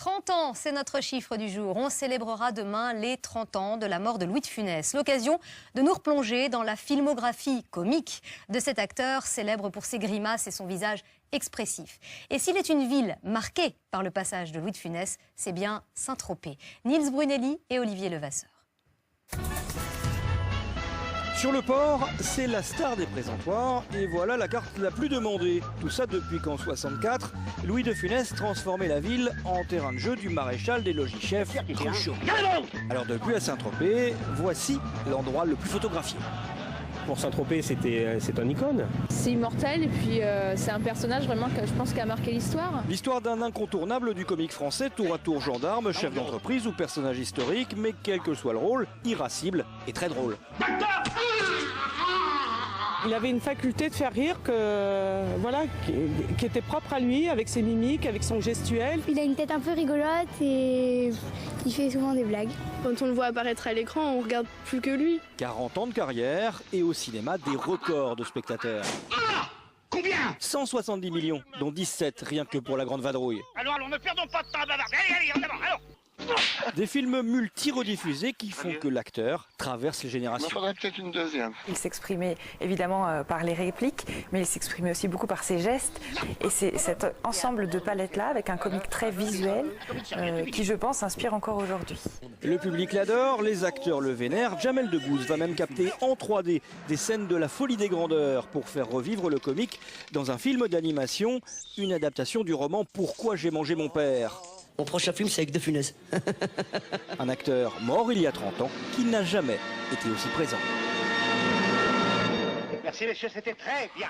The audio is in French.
30 ans, c'est notre chiffre du jour. On célébrera demain les 30 ans de la mort de Louis de Funès. L'occasion de nous replonger dans la filmographie comique de cet acteur, célèbre pour ses grimaces et son visage expressif. Et s'il est une ville marquée par le passage de Louis de Funès, c'est bien Saint-Tropez. Nils Brunelli et Olivier Levasseur. Sur le port, c'est la star des présentoirs et voilà la carte la plus demandée. Tout ça depuis qu'en 64, Louis de Funès transformait la ville en terrain de jeu du maréchal des logis-chefs Cruchot. Alors depuis à Saint-Tropez, voici l'endroit le plus photographié. Pour Saint-Tropez, c'est un icône. C'est immortel et puis c'est un personnage vraiment que je pense qui a marqué l'histoire. L'histoire d'un incontournable du comique français, tour à tour gendarme, chef d'entreprise ou personnage historique, mais quel que soit le rôle, irascible et très drôle. Il avait une faculté de faire rire qui était propre à lui, avec ses mimiques, avec son gestuel. Il a une tête un peu rigolote et il fait souvent des blagues. Quand on le voit apparaître à l'écran, on regarde plus que lui. 40 ans de carrière et au cinéma des records de spectateurs. Combien ? 170 millions, dont 17 rien que pour La Grande Vadrouille. Alors, ne perdons pas de temps à bavarder. Allez, en avant, alors. Des films multi-rediffusés qui font que l'acteur traverse les générations. Il faudrait peut-être une deuxième. Il s'exprimait évidemment par les répliques, mais il s'exprimait aussi beaucoup par ses gestes. Et c'est cet ensemble de palettes-là, avec un comique très visuel, qui, je pense, inspire encore aujourd'hui. Le public l'adore, les acteurs le vénèrent. Jamel Debbouze va même capter en 3D des scènes de la folie des grandeurs pour faire revivre le comique dans un film d'animation, une adaptation du roman Pourquoi j'ai mangé mon père. Mon prochain film, c'est avec De Funès. Un acteur mort il y a 30 ans qui n'a jamais été aussi présent. Merci, messieurs, c'était très bien.